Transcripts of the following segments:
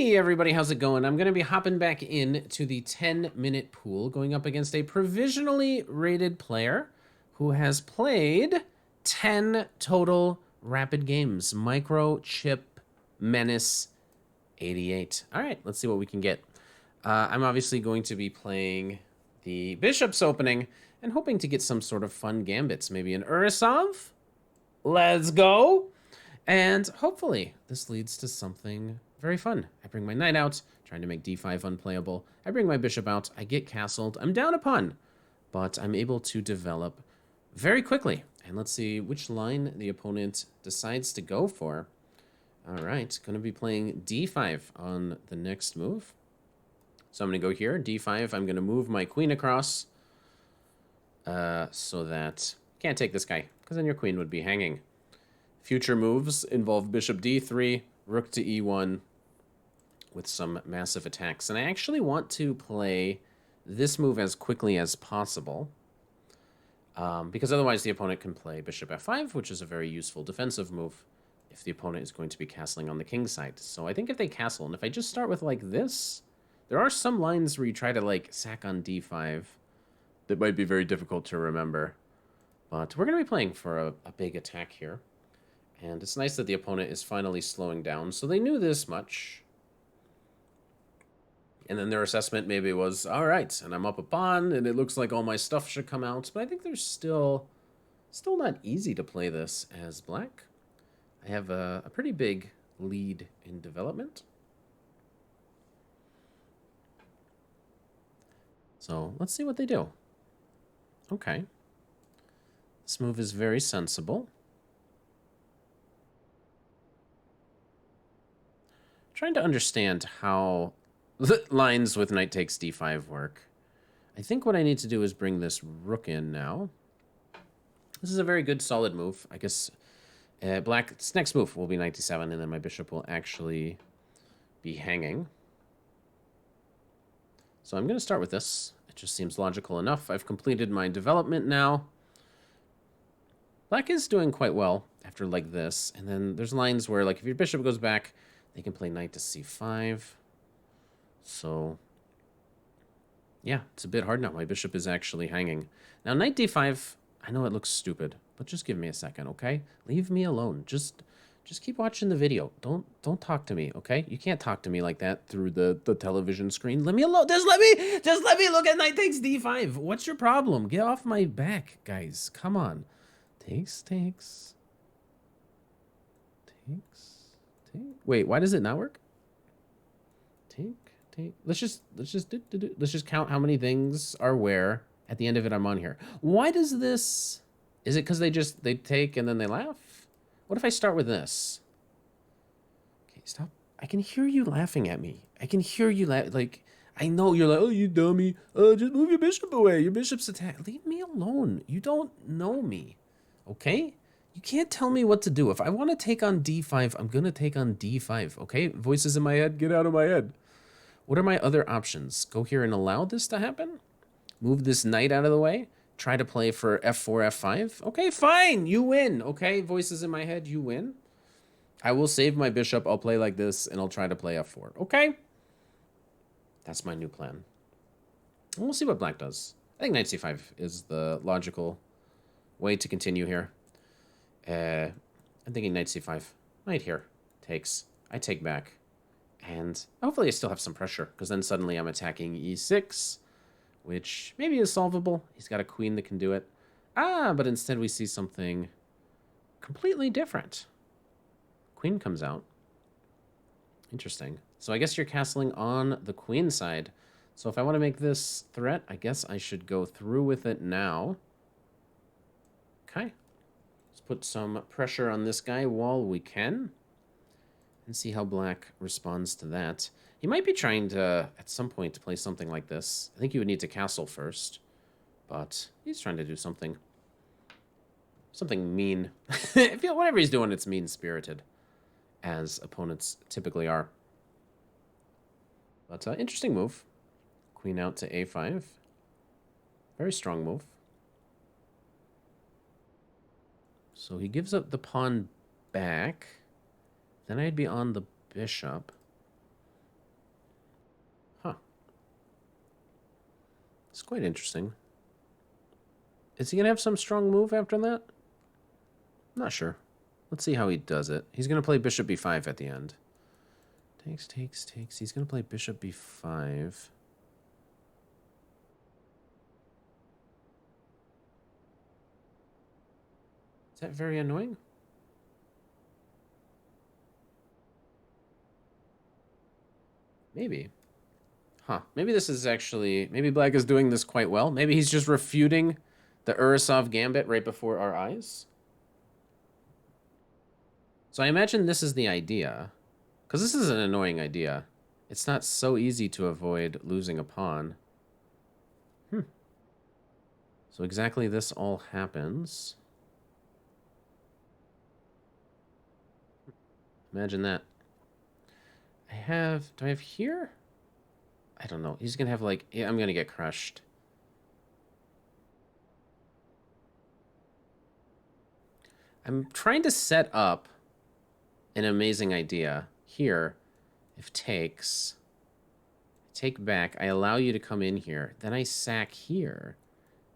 Hey everybody, how's it going? I'm going to be hopping back in to the 10-minute pool, going up against a provisionally rated player who has played 10 total rapid games. Microchip Menace 88. All right, let's see what we can get. I'm obviously going to be playing the Bishop's opening and hoping to get some sort of fun gambits. Maybe an Urusov? Let's go! And hopefully this leads to something very fun. I bring my knight out, trying to make d5 unplayable. I bring my bishop out, I get castled. I'm down a pawn, but I'm able to develop very quickly. And let's see which line the opponent decides to go for. All right, going to be playing d5 on the next move. So I'm going to go here, d5. I'm going to move my queen across so that... Can't take this guy, because then your queen would be hanging. Future moves involve bishop d3, rook to e1 with some massive attacks. And I actually want to play this move as quickly as possible because otherwise the opponent can play bishop f5, which is a very useful defensive move if the opponent is going to be castling on the king side. So I think if they castle, and if I just start with like this, there are some lines where you try to like sack on d5 that might be very difficult to remember. But we're going to be playing for a big attack here. And it's nice that the opponent is finally slowing down. So they knew this much. And then their assessment maybe was, all right, and I'm up a pawn, and it looks like all my stuff should come out. But I think there's still not easy to play this as black. I have a pretty big lead in development. So let's see what they do. Okay. This move is very sensible. Trying to understand how the lines with knight takes d5 work. I think what I need to do is bring this rook in now. This is a very good solid move. I guess black's next move will be knight d7, and then my bishop will actually be hanging. So I'm going to start with this. It just seems logical enough. I've completed my development now. Black is doing quite well after like this. And then there's lines where, like, if your bishop goes back, they can play knight to c5. So, yeah, it's a bit hard now. My bishop is actually hanging. Now, knight d5, I know it looks stupid, but just give me a second, okay? Leave me alone. Just keep watching the video. Don't talk to me, okay? You can't talk to me like that through the television screen. Let me alone. Just let me look at knight takes d5. What's your problem? Get off my back, guys. Come on. Takes. Wait, why does it not work? Take. Let's just count how many things are where. At the end of it, I'm on here. Why does this... Is it because they take and then they laugh? What if I start with this? Okay, stop. I can hear you laughing at me. I can hear you like, I know you're like, oh, you dummy. Just move your bishop away. Your bishop's attack. Leave me alone. You don't know me. Okay? You can't tell me what to do. If I want to take on d5, I'm going to take on d5, okay? Voices in my head, get out of my head. What are my other options? Go here and allow this to happen? Move this knight out of the way? Try to play for f4, f5? Okay, fine, you win, okay? Voices in my head, you win. I will save my bishop, I'll play like this, and I'll try to play f4, okay? That's my new plan. And we'll see what black does. I think knight c5 is the logical way to continue here. I'm thinking knight c5. Knight here. Takes. I take back. And hopefully I still have some pressure, because then suddenly I'm attacking e6, which maybe is solvable. He's got a queen that can do it. But instead we see something completely different. Queen comes out. Interesting. So I guess you're castling on the queen side. So if I want to make this threat, I guess I should go through with it now. Okay. Let's put some pressure on this guy while we can. And see how black responds to that. He might be trying to, at some point, to play something like this. I think you would need to castle first. But he's trying to do something mean. I feel whatever he's doing, it's mean-spirited. As opponents typically are. But interesting move. Queen out to a5. Very strong move. So he gives up the pawn back. Then I'd be on the bishop. quite interesting. Is he going to have some strong move after that? Not sure. Let's see how he does it. He's going to play bishop b5 at the end. Takes, takes, takes. He's going to play bishop b5. Is that very annoying? Maybe. Huh. Maybe this is actually... Maybe black is doing this quite well. Maybe he's just refuting the Urusov Gambit right before our eyes. So I imagine this is the idea. Because this is an annoying idea. It's not so easy to avoid losing a pawn. So exactly this all happens. Imagine that. Do I have here? I don't know. He's gonna have like, yeah, I'm gonna get crushed. I'm trying to set up an amazing idea. Here, if takes, take back, I allow you to come in here. Then I sack here,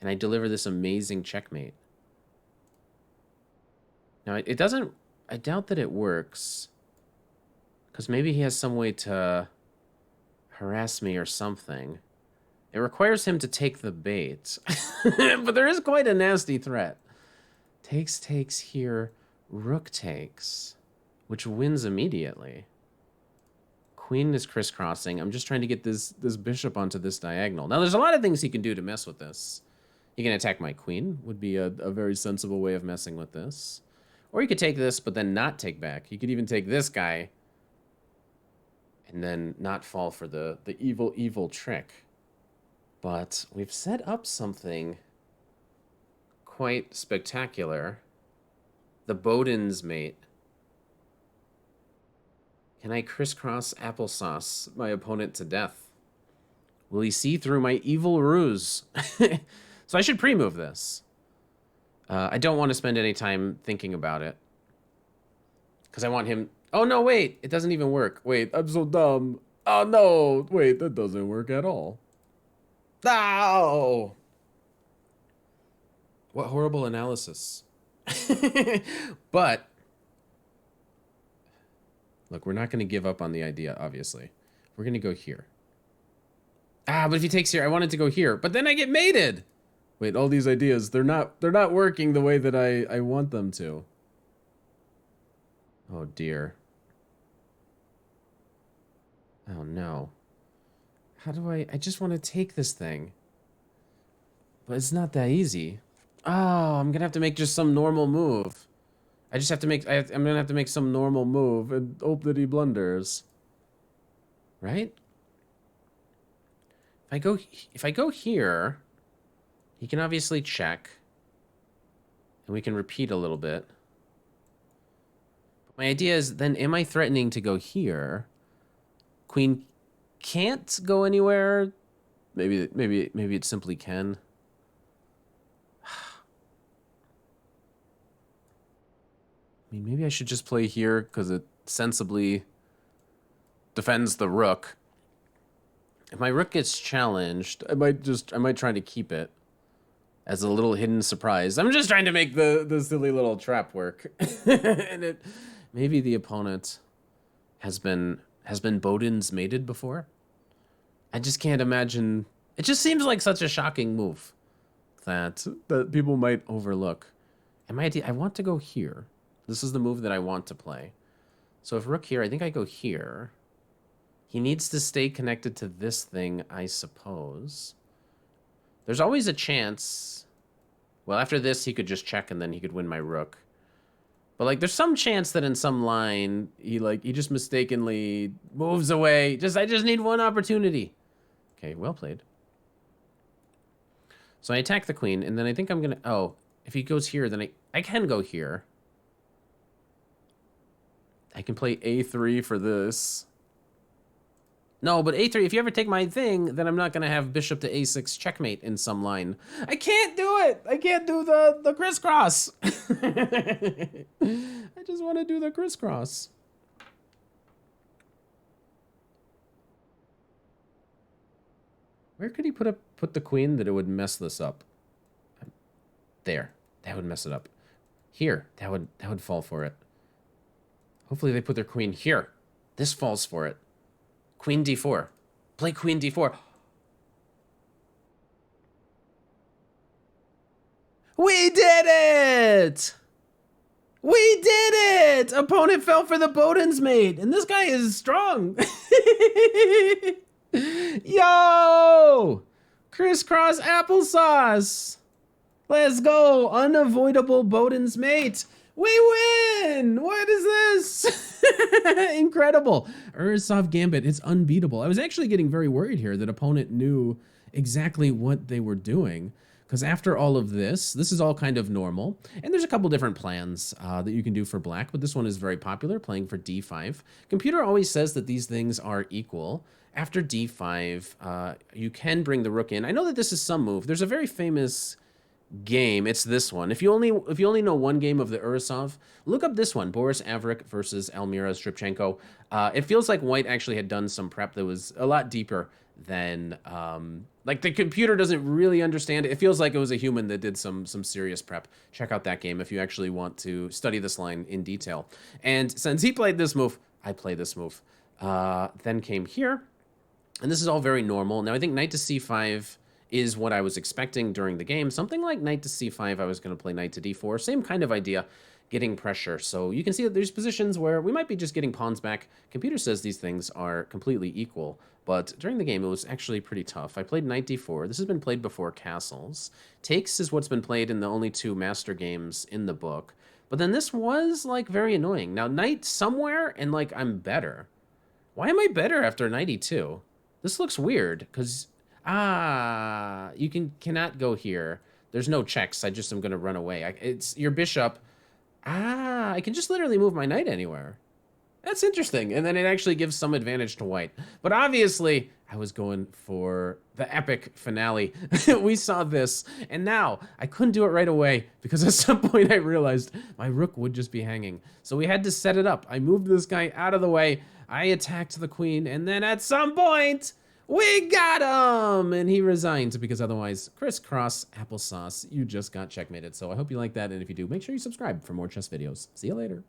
and I deliver this amazing checkmate. Now, it doesn't, I doubt that it works. Because maybe he has some way to harass me or something. It requires him to take the bait. But there is quite a nasty threat. Takes, takes here. Rook takes, which wins immediately. Queen is crisscrossing. I'm just trying to get this bishop onto this diagonal. Now, there's a lot of things he can do to mess with this. He can attack my queen. Would be a very sensible way of messing with this. Or he could take this, but then not take back. He could even take this guy and then not fall for the evil, evil trick. But we've set up something quite spectacular. The Bowden's mate. Can I crisscross applesauce my opponent to death? Will he see through my evil ruse? So I should pre-move this. I don't want to spend any time thinking about it. Because I want him... Oh, no, wait. It doesn't even work. Wait, I'm so dumb. Oh, no. Wait, that doesn't work at all. No! What horrible analysis. But... Look, we're not going to give up on the idea, obviously. We're going to go here. Ah, but if he takes here, I wanted to go here. But then I get mated! Wait, all these ideas, they're not working the way that I want them to. Oh, dear. Oh, no. How do I just want to take this thing. But it's not that easy. Oh, I'm going to have to make just some normal move. I just have to make, I'm going to have to make some normal move and hope that he blunders. Right? If I go here, he can obviously check. And we can repeat a little bit. My idea is, then am I threatening to go here? Queen can't go anywhere. Maybe it simply can. I mean, maybe I should just play here because it sensibly defends the rook. If my rook gets challenged, I might try to keep it as a little hidden surprise. I'm just trying to make the silly little trap work. And maybe the opponent has been Bowden's mated before. I just can't imagine. It just seems like such a shocking move that people might overlook. And my idea, I want to go here. This is the move that I want to play. So if rook here, I think I go here. He needs to stay connected to this thing, I suppose. There's always a chance. Well, after this, he could just check and then he could win my rook. But, like, there's some chance that in some line, he just mistakenly moves away. I just need one opportunity. Okay, well played. So I attack the queen, and then I think I'm going to... Oh, if he goes here, then I can go here. I can play a3 for this. No, but a3, if you ever take my thing, then I'm not going to have bishop to a6 checkmate in some line. I can't do it! I can't do the crisscross! I just want to do the crisscross. Where could he put the queen that it would mess this up? There. That would mess it up. Here. That would fall for it. Hopefully they put their queen here. This falls for it. Queen d4. Play queen d4. We did it! We did it! Opponent fell for the Bowden's mate, and this guy is strong. Yo! Crisscross applesauce. Let's go. Unavoidable Bowden's mate. We win! What is this? Incredible. Urusov Gambit. It's unbeatable. I was actually getting very worried here that opponent knew exactly what they were doing. Because after all of this is all kind of normal. And there's a couple different plans that you can do for black, but this one is very popular, playing for d5. Computer always says that these things are equal. After d5, you can bring the rook in. I know that this is some move. There's a very famous game. It's this one. If you only know one game of the Urusov, look up this one, Boris Avrik versus Elmira Stripchenko. It feels like white actually had done some prep that was a lot deeper than like the computer doesn't really understand it. It feels like it was a human that did some serious prep. Check out that game if you actually want to study this line in detail. And since he played this move, I play this move. Then came here, and this is all very normal. Now I think knight to c5 is what I was expecting during the game. Something like knight to c5, I was going to play knight to d4. Same kind of idea, getting pressure. So you can see that there's positions where we might be just getting pawns back. Computer says these things are completely equal, but during the game, it was actually pretty tough. I played knight d4. This has been played before castles. Takes is what's been played in the only 2 master games in the book. But then this was, like, very annoying. Now, knight somewhere, and, like, I'm better. Why am I better after knight e2? This looks weird, because... you cannot go here. There's no checks. I just am going to run away. It's your bishop. I can just literally move my knight anywhere. That's interesting. And then it actually gives some advantage to white. But obviously, I was going for the epic finale. We saw this. And now, I couldn't do it right away because at some point I realized my rook would just be hanging. So we had to set it up. I moved this guy out of the way. I attacked the queen. And then at some point... we got him! And he resigned because otherwise, crisscross applesauce, you just got checkmated. So I hope you like that. And if you do, make sure you subscribe for more chess videos. See you later.